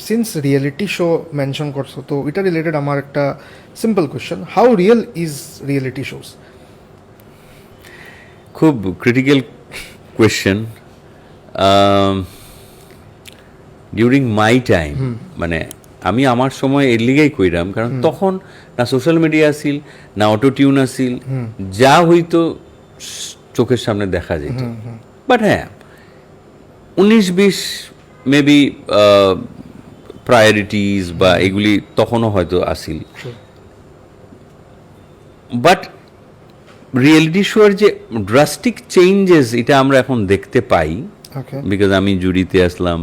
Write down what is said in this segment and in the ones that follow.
Since reality show mention করছো, তো এটা রিলেটেড আমার একটা simple question, how real is reality shows? খুব critical question. During my time, মানে আমি আমার সময় এর লিগেই কইরাম, কারণ তখন না সোশ্যাল মিডিয়া আসিল, না অটো টিউন আসিল, যা হইতো চোখের সামনে দেখা যেত। বাট হ্যাঁ, 19-20 মেবি প্রায়োরিটিস বা এগুলি তখনও হয়তো আসিল। বাট রিয়েলিটি শোর যে ড্রাস্টিক চেঞ্জেস, এটা আমরা এখন দেখতে পাই, বিকজ আমি জুরিতে আসলাম,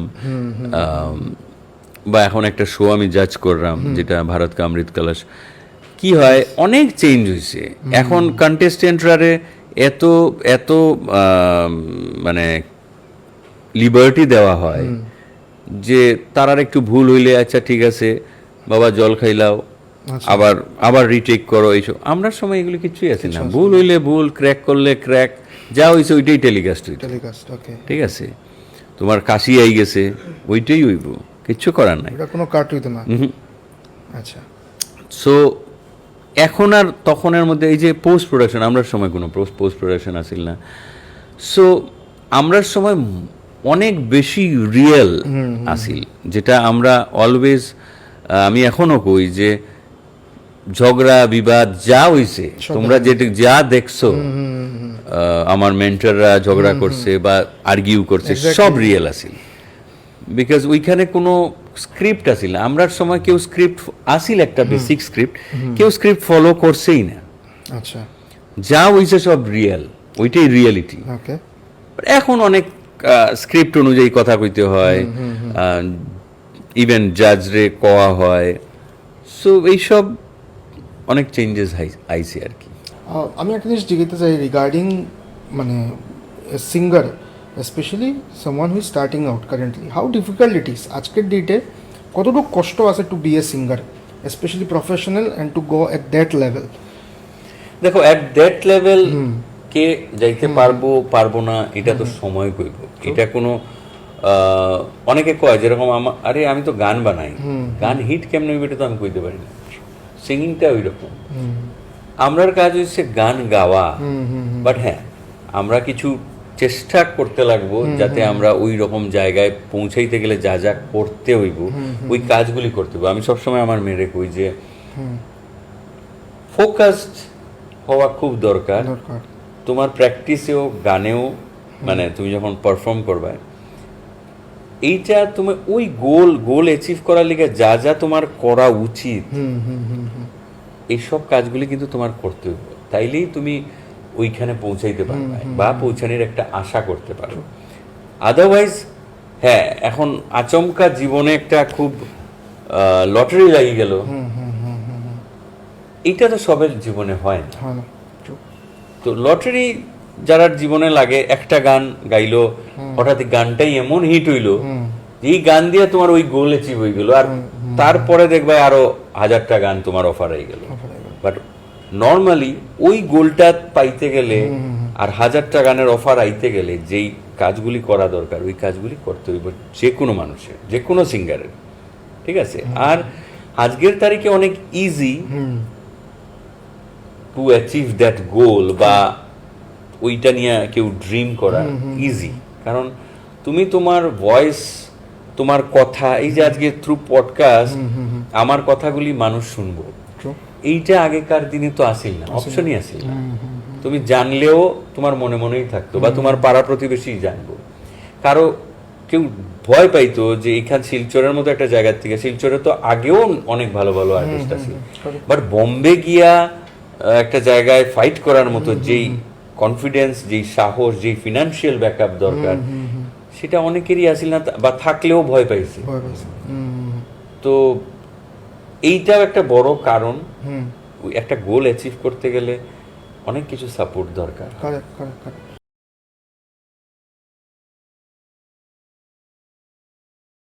বা এখন একটা শো আমি জাজ করলাম যেটা ভারত কা অমৃত কলস। কি হয়, অনেক চেঞ্জ হয়েছে এখন। কন্টেস্টেন্টরারে এত এত মানে লিবার্টি দেওয়া হয় যে তারার একটু ভুল হইলে আচ্ছা ঠিক আছে বাবা জল খাইলাও, আবার আবার রিটেক করো, এইসব। আমরা সময় এগুলো কিছুই আছে না, ভুল হইলে ভুল, ক্র্যাক করলে ক্র্যাক, যা হয়েছে ওইটাই টেলিকাস্ট হইতো। ঠিক আছে, তোমার কাশি আই গেছে, ওইটাই হইব, কিচ্ছু করার নাই, কোনো কাট হইতো না। আচ্ছা, সো এখন আর তখনের মধ্যে এই যে পোস্ট প্রোডাকশন, আমরার সময় কোনো পোস্ট প্রোডাকশন আসিল না। সো আমরার সময় অনেক বেশি রিয়েল আসিল, যেটা আমরা অলওয়েজ, আমি এখনো কই যে ঝগড়া বিবাদ যা হইছে, তোমরা যেটা যা দেখছো, আমার মেন্টররা ঝগড়া করছে বা আর্গিউ করছে, সব রিয়েল আসিল। বিকজ ওইখানে কোনো স্ক্রিপ্ট আসিল না। আমরার সময় কেউ স্ক্রিপ্ট আসিল, একটা বেসিক স্ক্রিপ্ট, কেউ স্ক্রিপ্ট ফলো করছেই না। আচ্ছা, যা হইছে সব রিয়েল, ওইটাই রিয়েলিটি। এখন অনেক স্ক্রিপ্ট অনুযায়ী কথা কইতে হয়, ইভেন জাজরে কোয়া হয়, সো এইসব অনেক চেঞ্জেস আইছে আর কি। আমি একটা জিনিস জিজ্ঞাসা চাই রিগার্ডিং মানে singer, specially someone who is starting out currently, how difficult it is আজকের ডেটে, কতটুকু কষ্ট আছে to be a singer, specially professional and to go at that level? দেখো, এট দ্যাট লেভেল কে যাইতে পারবো না, এটা তো সময় কইব। এটা কোনো অনেকে কয় যেরকম আরে আমি তো গান বানাই, গান হিট কেমন হইবে এটা তো আমি কইতে পারি না। সিঙ্গিংটা ওই রকম, আমরার কাজ হচ্ছে গান গাওয়া। বাট হ্যাঁ, আমরা কিছু চেষ্টা করতে লাগবো যাতে আমরা ওই রকম জায়গায় পৌঁছাইতে গেলে যা যা করতে হইব, ওই কাজগুলি করতে হইব। আমি সবসময় আমার মেয়েরে কই যে ফোকাসড হওয়া খুব দরকার। তোমার প্র্যাকটিসেও, গানেও, মানে তুমি যখন পারফর্ম করবে, এইটা তুমি ওই গোল অ্যাচিভ করার লিগে যা যা তোমার করা উচিত, এইসব কাজগুলি কিন্তু তোমার করতে হবে, তাইলেই তুমি ওইখানে পৌঁছাইতে পারবে বা পৌঁছানোর একটা আশা করতে পারো। আদারওয়াইজ হ্যাঁ, এখন আচমকা জীবনে একটা খুব লটারি লাগিয়ে গেল, এটা তো সবের জীবনে হয় না। তো লটারি যারা জীবনে লাগে, একটা গান গাইলো, হঠাৎ গানটাই এমন হিট হইলো, এই গান দিয়ে তোমার ওই গোল অ্যাচিভ হয়ে গেল, আর তারপরে দেখবে আরো 1000টা গান তোমার অফার হয়ে গেল। বাট নর্মালি ওই গোলটা পাইতে গেলে আর 1000টা গানের অফার আইতে গেলে যেই কাজগুলি করা দরকার, ওই কাজগুলি করতে হইব যে কোনো মানুষের, যে কোনো সিঙ্গারের। ঠিক আছে, আর আজকের তারিখে অনেক ইজি টু অ্যাচিভ দ্যাট গোল, বা ওইটা নিয়ে কেউ ড্রিম করা ইজি, কারণ তুমি তোমার ভয়েস, তোমার কথা, এই যে আজকে থ্রু পডকাস্ট আমার কথাগুলি মানুষ শুনবো, এইটা আগেকার দিনে তো আসিল না, অপশনই আসিল না। তুমি জানলেও তোমার মনে মনেই থাকতো, বা তোমার পাড়া প্রতিবেশী জানবো। কারো কেউ ভয় পাইতো যে এখান শিলচরের মতো একটা জায়গার থেকে, শিলচরে তো আগেও অনেক ভালো ভালো আর্টিস্ট আছে, বাট বোম্বে গিয়া একটা জায়গায় ফাইট করার মতো যেই কনফিডেন্স, যেই সাহস, যেই ফিনান্সিয়াল ব্যাকআপ দরকার, সেটা অনেকেরই আসিল না, বা থাকলেও ভয় পাইছে। তো এইটাও একটা বড় কারণ, একটা গোল অ্যাচিভ করতে গেলে অনেক কিছু সাপোর্ট দরকার।